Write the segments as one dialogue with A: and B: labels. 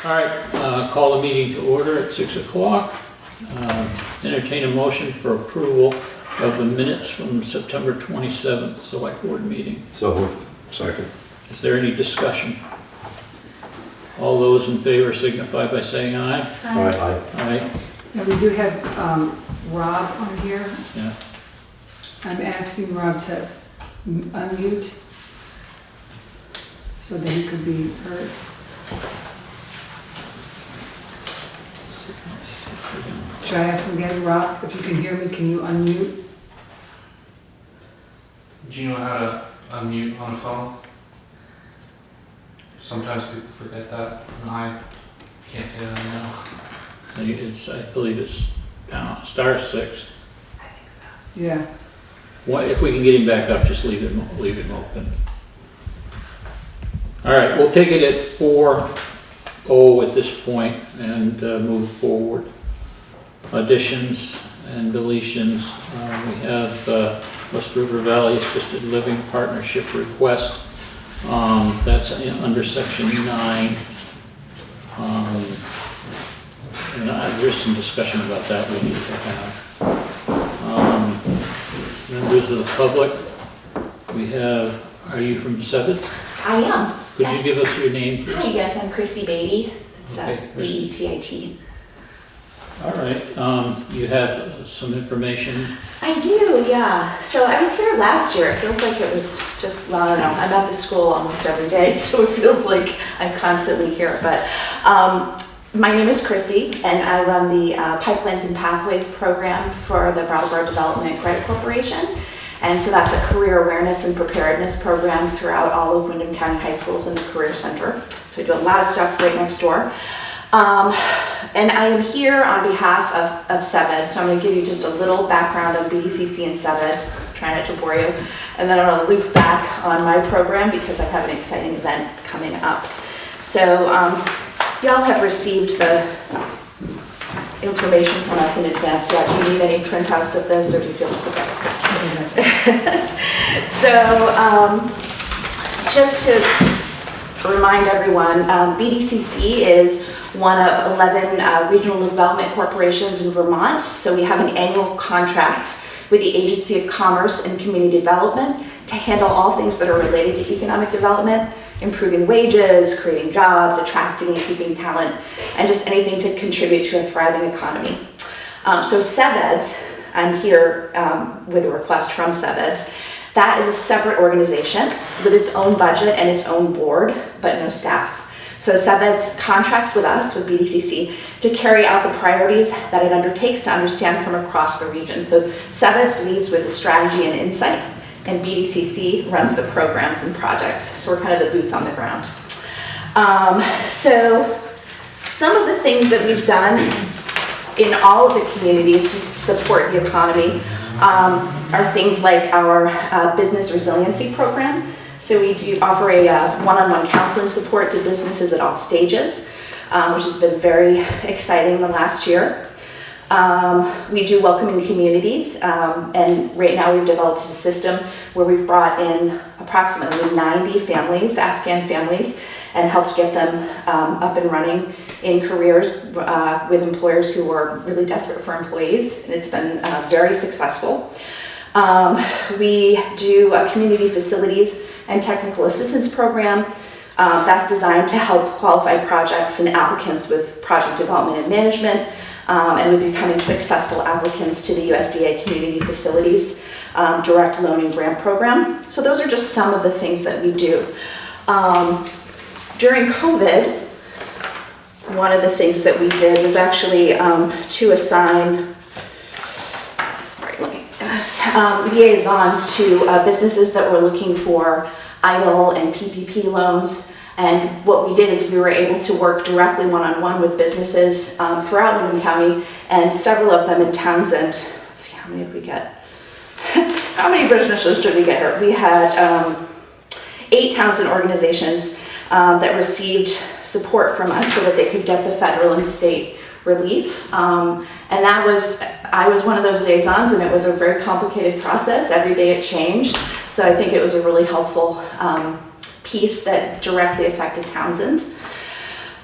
A: All right, call the meeting to order at 6 o'clock. Entertain a motion for approval of the minutes from September 27th Select Board meeting.
B: So moved. Second.
A: Is there any discussion? All those in favor signify by saying aye.
B: Aye.
A: Aye.
C: Now, we do have Rob on here.
A: Yeah.
C: I'm asking Rob to unmute so that he could be heard. Should I ask him again, Rob, if you can hear me, can you unmute?
D: Do you know how to unmute on a phone? Sometimes people forget that, and I can't say that I know.
A: I believe it's *6.
D: I think so.
C: Yeah.
A: If we can get him back up, just leave him open. All right, we'll take it at 4-0 at this point and move forward. Additions and deletions. We have West River Valley Assisted Living Partnership request. That's under section 9. And there's some discussion about that we need to have. Members of the public, we have, are you from SeVeds?
E: I am.
A: Could
E: Yes.
A: you give us your name, please?
E: Hi, yes, I'm Christy Beatty. It's
A: Okay, Christy.
E: B-E-T-I-T.
A: All right, you have some information.
E: I do, yeah. So I was here last year. It feels like it was just, well, I don't know. I'm at the school almost every day, so it feels like I'm constantly here. But my name is Christy, and I run the Pipelines and Pathways program for the Brattleboro Development Credit Corporation. And so that's a career awareness and preparedness program throughout all of Windham County High Schools and the Career Center. So we do a lot of stuff right next door. And I am here on behalf of SeVeds, so I'm going to give you just a little background on BDCC and SeVeds, try not to bore you, and then I'm going to loop back on my program because I have an exciting event coming up. So y'all have received the information from us in advance. Yeah, do you need any printouts of this, or do you feel okay? So just to remind everyone, BDCC is one of 11 regional development corporations in Vermont. So we have an annual contract with the Agency of Commerce and Community Development to handle all things that are related to economic development, improving wages, creating jobs, attracting and keeping talent, and just anything to contribute to a thriving economy. So SeVeds, I'm here with a request from SeVeds. That is a separate organization with its own budget and its own board, but no staff. So SeVeds contracts with us, with BDCC, to carry out the priorities that it undertakes to understand from across the region. So SeVeds leads with the strategy and insight, and BDCC runs the programs and projects. So we're kind of the boots on the ground. So some of the things that we've done in all of the communities to support the economy are things like our business resiliency program. So we do offer a one-on-one counseling support to businesses at all stages, which has been very exciting the last year. We do welcoming communities, and right now we've developed a system where we've brought in approximately 90 families, Afghan families, and helped get them up and running in careers with employers who are really desperate for employees, and it's been very successful. We do community facilities and technical assistance program that's designed to help qualify projects and applicants with project development and management, and we're becoming successful applicants to the USDA Community Facilities Direct Loan and Grant Program. So those are just some of the things that we do. During COVID, one of the things that we did was actually to assign liaisons to businesses that were looking for EIDL and PPP loans. And what we did is we were able to work directly one-on-one with businesses throughout Windham County, and several of them in Townshend. Let's see, how many did we get? How many businesses did we get here? We had 8 Townshend organizations that received support from us so that they could get the federal and state relief. And I was one of those liaisons, and it was a very complicated process. Every day it changed. So I think it was a really helpful piece that directly affected Townshend.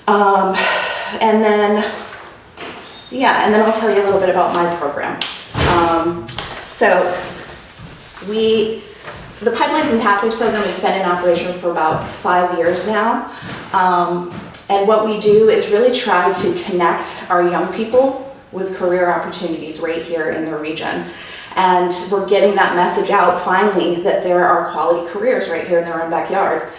E: And then, yeah, and then I'll tell you a little bit about my program. So the Pipelines and Pathways program has been in operation for about 5 years now. And what we do is really try to connect our young people with career opportunities right here in the region. And we're getting that message out finally that there are quality careers right here in their own backyard.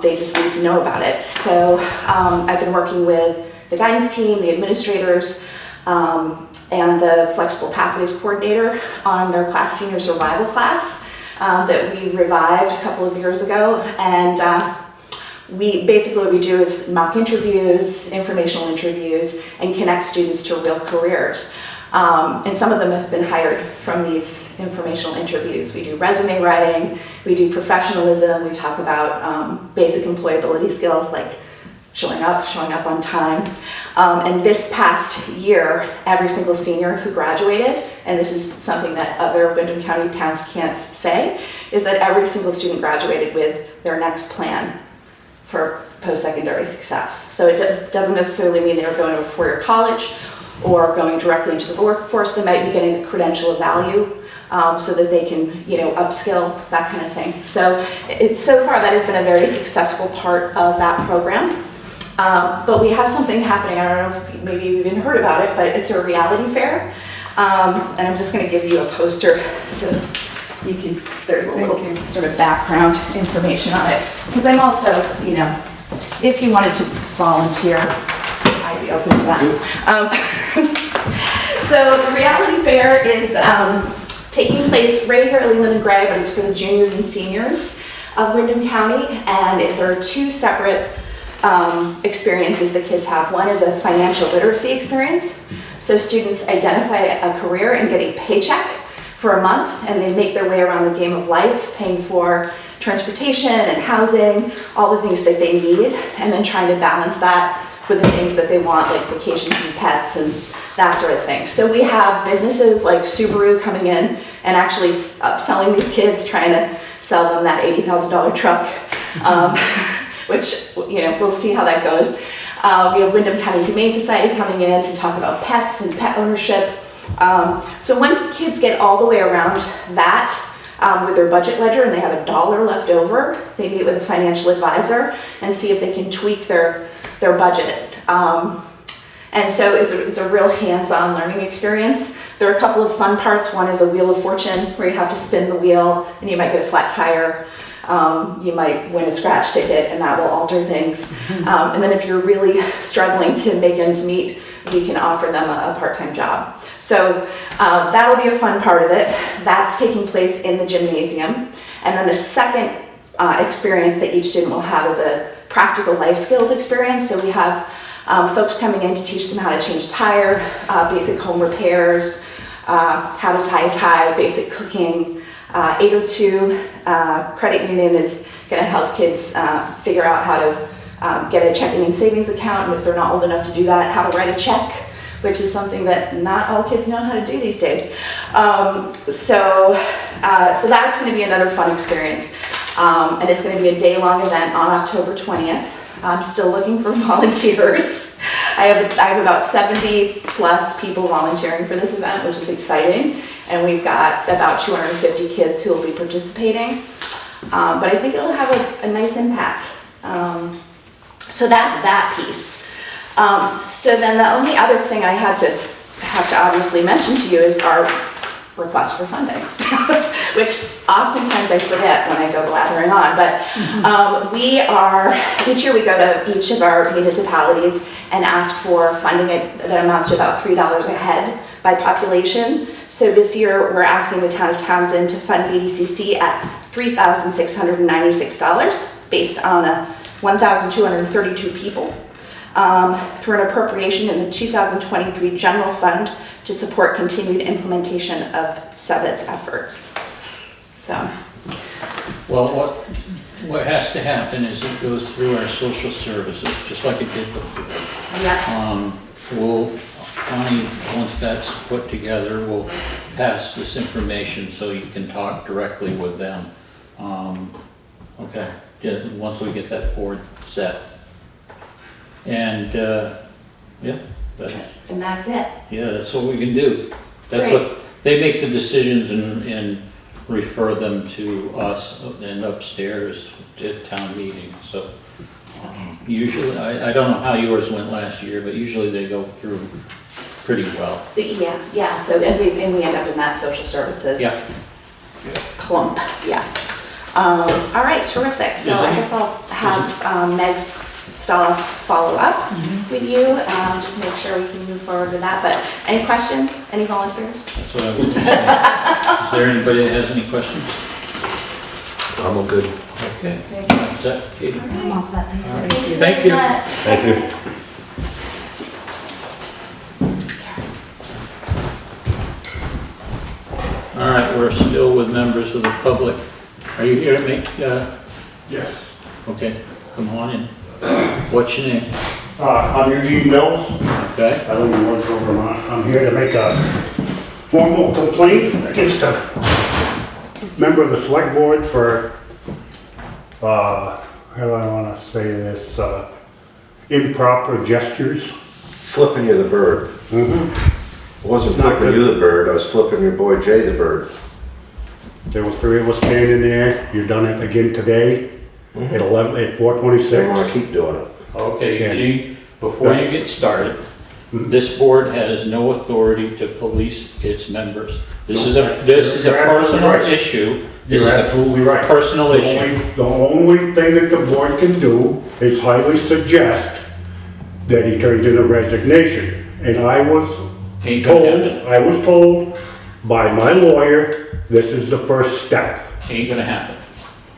E: They just need to know about it. So I've been working with the guidance team, the administrators, and the Flexible Pathways coordinator on their class senior survival class that we revived a couple of years ago. And what we do is mock interviews, informational interviews, and connect students to real careers. And some of them have been hired from these informational interviews. We do resume writing, we do professionalism, we talk about basic employability skills like showing up on time. And this past year, every single senior who graduated, and this is something that other Windham County towns can't say, is that every single student graduated with their next plan for post-secondary success. So it doesn't necessarily mean they were going to a four-year college or going directly into the workforce. They might be getting the credential of value so that they can, upskill, that kind of thing. So so far that has been a very successful part of that program. But we have something happening. I don't know if maybe you've even heard about it, but it's a reality fair. And I'm just going to give you a poster so you can, there's a little sort of background information on it. Because I'm also, if you wanted to volunteer, I'd be open to that. So the reality fair is taking place right here at Leland and Gray, but it's for the juniors and seniors of Windham County. And there are two separate experiences that kids have. One is a financial literacy experience. So students identify a career and get a paycheck for a month, and they make their way around the game of life, paying for transportation and housing, all the things that they need, and then trying to balance that with the things that they want, like vacations and pets and that sort of thing. So we have businesses like Subaru coming in and actually upselling these kids, trying to sell them that $80,000 truck, which, we'll see how that goes. We have Windham County Humane Society coming in to talk about pets and pet ownership. So once kids get all the way around that with their budget ledger and they have $1 left over, they meet with a financial advisor and see if they can tweak their budget. And so it's a real hands-on learning experience. There are a couple of fun parts. One is a Wheel of Fortune, where you have to spin the wheel and you might get a flat tire. You might win a scratch ticket and that will alter things. And then if you're really struggling to make ends meet, we can offer them a part-time job. So that'll be a fun part of it. That's taking place in the gymnasium. And then the second experience that each student will have is a practical life skills experience. So we have folks coming in to teach them how to change a tire, basic home repairs, how to tie a tie, basic cooking. 802 Credit Union is going to help kids figure out how to get a checking and savings account, and if they're not old enough to do that, how to write a check, which is something that not all kids know how to do these days. So that's going to be another fun experience, and it's going to be a day-long event on October 20th. I'm still looking for volunteers. I have about 70 plus people volunteering for this event, which is exciting. And we've got about 250 kids who will be participating. But I think it'll have a nice impact. So that's that piece. So then the only other thing I have to obviously mention to you is our request for funding, which oftentimes I forget when I go blathering on. But each year we go to each of our municipalities and ask for funding that amounts to about $3 a head by population. So this year we're asking the town of Townshend to fund BDCC at $3,696 based on 1,232 people through an appropriation in the 2023 general fund to support continued implementation of SeVeds efforts. So.
A: Well, what has to happen is it goes through our social services, just like it did before.
E: Yeah.
A: Connie, once that's put together, we'll pass this information so you can talk directly with them. Okay, once we get that board set. And, yeah, that's,
E: And that's it.
A: yeah, that's what we can do. That's
E: Great.
A: what, they make the decisions and refer them to us and upstairs at town meeting, so. Usually, I don't know how yours went last year, but usually they go through pretty well.
E: Yeah, so, and we end up in that social services.
A: Yeah.
E: Clump, yes. All right, terrific. So
A: Is
E: I
A: any-
E: guess I'll have Meg Stella follow up with you, just make sure we can move forward with that. But any questions? Any volunteers?
A: That's what I was saying. Is there anybody that has any questions?
B: I'm all good.
A: Okay.
E: Very good.
A: Is that Katie?
E: I'm all set.
A: All right.
E: Thanks
A: Thank
E: very
A: you.
E: much.
B: Thank you.
A: All right, we're still with members of the public. Are you here to make,
F: Yes.
A: okay, come on in. What's your name?
F: I'm Eugene Mills.
A: Okay,
F: I live in Warrants, Vermont. I'm here to make a formal complaint against a member of the select board for, how do I want to say this, improper gestures.
B: Flipping you the bird. I wasn't
F: Not
B: flipping
F: good.
B: you the bird, I was flipping your boy Jay the bird.
F: There was 3 of us standing there. You done it again today at 4:26.
B: I want to keep doing it.
A: okay,
F: Yeah.
A: Eugene, before you get started, this board has no authority to police its members. This is a
F: You're absolutely
A: personal
F: right.
A: issue. This
F: You're
A: is a
F: absolutely right.
A: personal issue.
F: The only thing that the board can do is highly suggest that he turns in a resignation. And
A: Ain't gonna happen.
F: I was told by my lawyer, this is the first step.
A: Ain't gonna happen.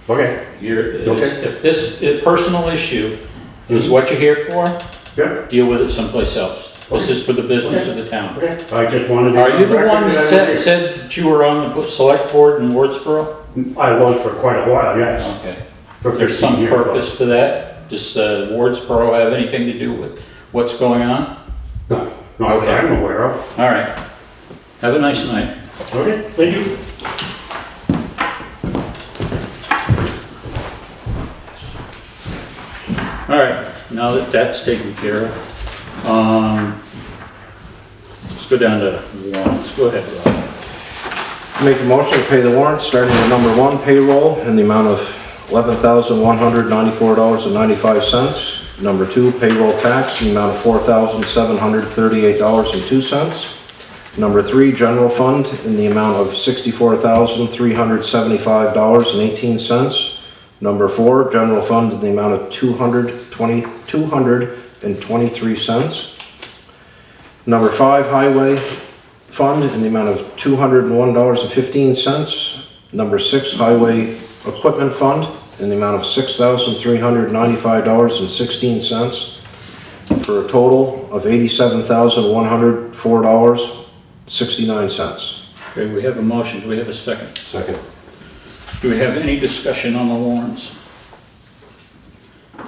F: Okay, Okay.
A: If this personal issue is what you're here for,
F: yeah,
A: deal with it someplace else. This is for the business of the town.
F: okay. I just wanted to.
A: Are you the one that
F: recognize
A: said
F: it.
A: that you were on the select board in Wardsboro?
F: I was for quite a while, yes.
A: Okay.
F: For
A: There's
F: 15
A: some
F: years.
A: purpose to that? Does Wardsboro have anything to do with what's going on?
F: No, not that I'm aware of.
A: All right. Have a nice night.
F: Okay, thank you.
A: All right, now that that's taken care of, let's go down to warrants. Go ahead, Rob.
B: Make a motion to pay the warrants, starting with number 1, payroll, in the amount of $11,194.95. Number 2, payroll tax, in the amount of $4,738.02. Number 3, general fund, in the amount of $64,375.18. Number 4, general fund, in the amount of $223. Number 5, highway fund, in the amount of $201.15. Number 6, highway equipment fund, in the amount of $6,395.16, for a total of $87,104.69.
A: Okay, we have a motion. Do we have a second?
B: Second.
A: Do we have any discussion on the warrants?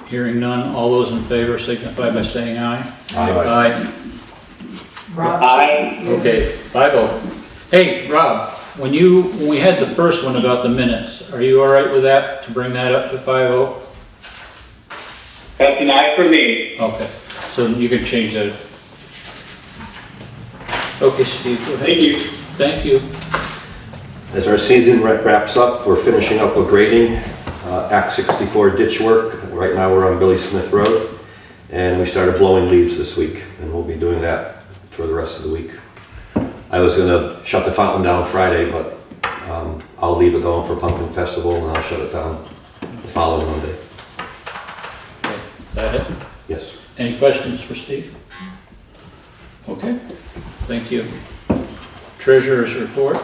A: Hearing none, all those in favor signify by saying aye. Aye.
C: Rob?
A: Okay, 5-0. Hey, Rob, when we had the first one about the minutes, are you all right with that, to bring that up to 5-0?
G: That's an aye for me.
A: Okay, so you can change that. Okay, Steve, go ahead.
G: Thank you.
A: Thank you.
B: As our season wraps up, we're finishing up with grading, Act 64 ditch work. Right now we're on Billy Smith Road, and we started blowing leaves this week, and we'll be doing that for the rest of the week. I was gonna shut the fountain down Friday, but I'll leave it going for Pumpkin Festival, and I'll shut it down the following Monday.
A: Okay, is that it?
B: Yes.
A: Any questions for Steve? Okay, thank you. Treasurer's report.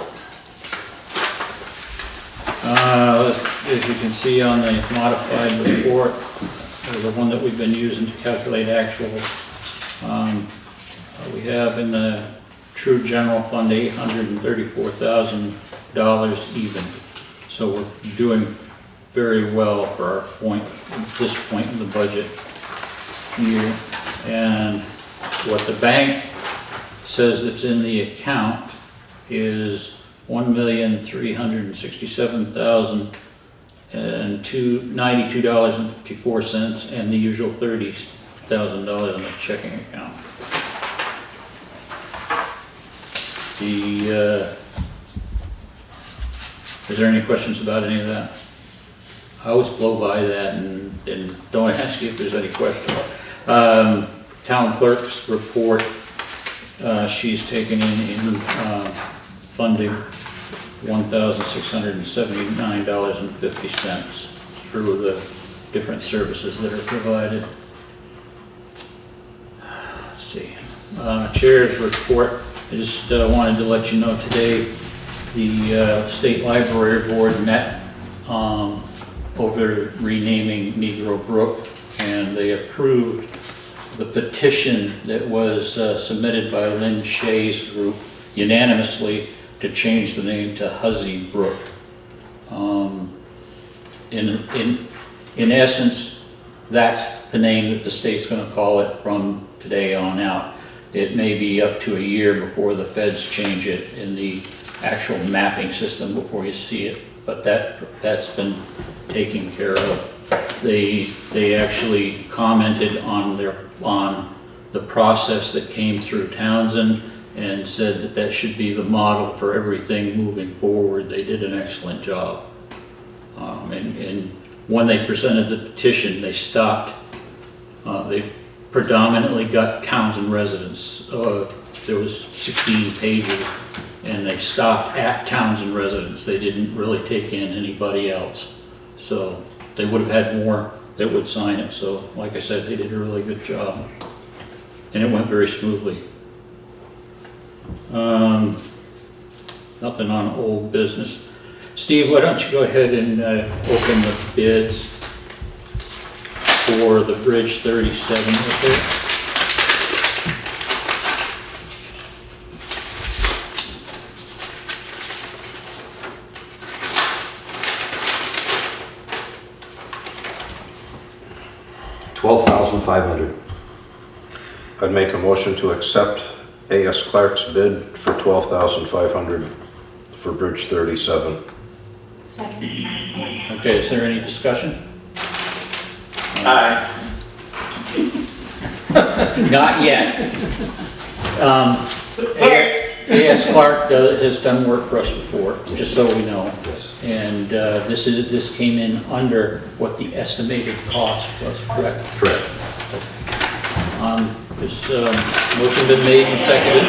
A: As you can see on the modified report, or the one that we've been using to calculate actuals, we have in the true general fund $834,000 even. So we're doing very well for our point, at this point in the budget year. And what the bank says that's in the account is $1,367,092.54, and the usual 30 $1,000 in the checking account. Is there any questions about any of that? I always blow by that and don't ask you if there's any questions. Town clerk's report, she's taken in funding $1,679.50 through the different services that are provided. Let's see. Chair's report, I just wanted to let you know today the State Library Board met over renaming Negro Brook, and they approved the petition that was submitted by Lynn Shea's group unanimously to change the name to Huzzy Brook. In essence, that's the name that the state's going to call it from today on out. It may be up to a year before the feds change it in the actual mapping system before you see it, but that's been taken care of. They actually commented on the process that came through Townshend and said that that should be the model for everything moving forward. They did an excellent job. And when they presented the petition, they stopped. They predominantly got Townshend residents. There was 16 pages, and they stopped at Townshend residents. They didn't really take in anybody else. So they would have had more that would sign it. So like I said, they did a really good job. And it went very smoothly. Nothing on old business. Steve, why don't you go ahead and open the bids for the Bridge 37 repair.
B: $12,500.
G: I'd make a motion to accept A.S. Clark's bid for $12,500 for Bridge 37.
E: Second.
A: Okay, is there any discussion?
H: Aye.
A: Not yet. A.S. Clark has done work for us before, just so we know.
B: Yes.
A: And this came in under what the estimated cost was, correct?
B: Correct.
A: This motion been made and seconded.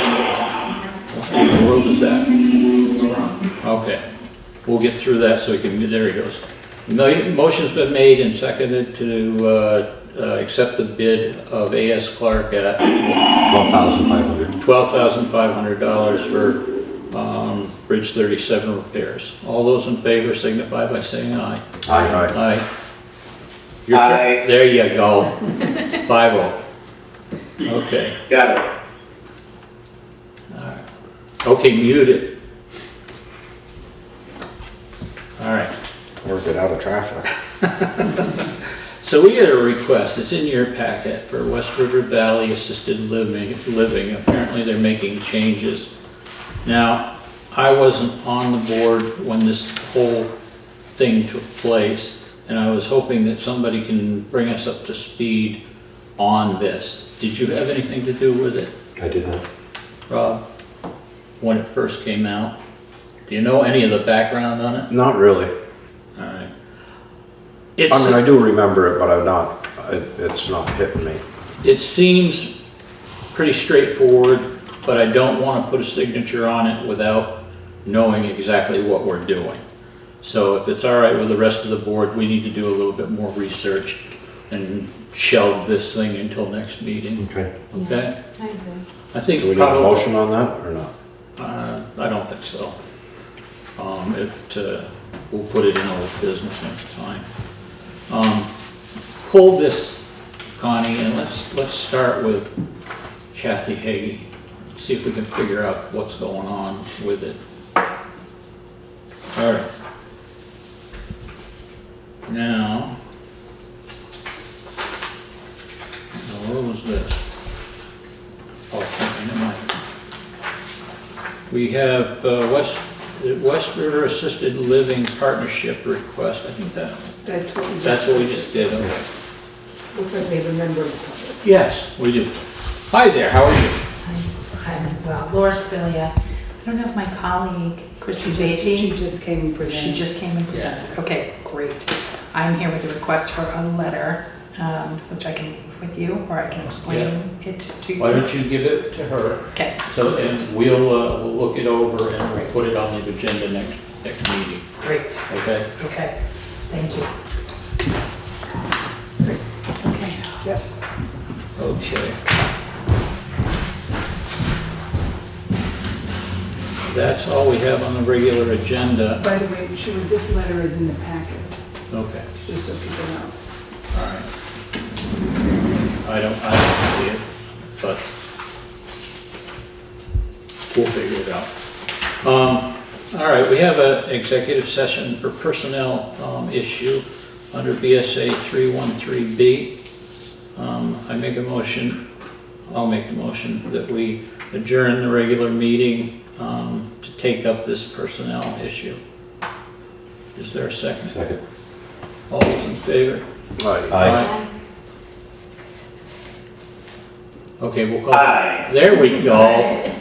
A: What in the world is that? Okay, we'll get through that so we can, there he goes. Motion's been made and seconded to accept the bid of A.S. Clark at
B: $12,500.
A: $12,500 for Bridge 37 repairs. All those in favor signify by saying aye.
B: Aye.
A: Aye. Your turn.
H: Aye.
A: There you go. 5-0. Okay.
H: Got it.
A: All right. Okay, mute it. All right.
G: Or get out of traffic.
A: So we had a request, it's in your packet, for West River Valley Assisted Living. Apparently they're making changes. Now, I wasn't on the board when this whole thing took place, and I was hoping that somebody can bring us up to speed on this. Did you have anything to do with it,
B: I did not.
A: Rob, when it first came out? Do you know any of the background on it?
G: Not really.
A: All right.
G: I mean, I do remember it, but it's not hitting me.
A: It seems pretty straightforward, but I don't want to put a signature on it without knowing exactly what we're doing. So if it's all right with the rest of the board, we need to do a little bit more research and shelve this thing until next meeting.
B: Okay.
A: Okay?
E: I agree.
A: I think
G: Do we need a
A: probably,
G: motion on that or not?
A: I don't think so. We'll put it in old business next time. Hold this, Connie, and let's start with Kathy Hagee. See if we can figure out what's going on with it. All right. Now, what was this? Oh, never mind. We have West River Assisted Living Partnership request. I think
C: That's what we just.
A: that's what we just did. Okay.
C: Looks like they have a member of the public.
A: Yes, we do. Hi there, how are you?
I: I'm well. Laura Spilia. I don't know if my colleague, Christy Beatty,
C: She just came and
I: she
C: presented.
I: just came and presented. Okay, great. I'm here with a request for a letter, which I can leave with you, or I can explain it to you.
A: Why don't you give it to her?
I: Okay.
A: So, and we'll look it over and we'll put it on the agenda next meeting,
I: Great.
A: okay?
I: Okay. Thank you.
C: Okay, yep.
A: Okay. That's all we have on the regular agenda.
C: By the way, sure, this letter is in the packet,
A: Okay,
C: just so people know.
A: all right. I don't see it, but we'll figure it out. All right, we have an executive session for personnel issue under BSA 313B. I'll make the motion that we adjourn the regular meeting to take up this personnel issue. Is there a second?
B: Second.
A: All those in favor?
G: Aye.
B: Aye.
A: Okay, we'll call.
H: Aye.
A: There we go.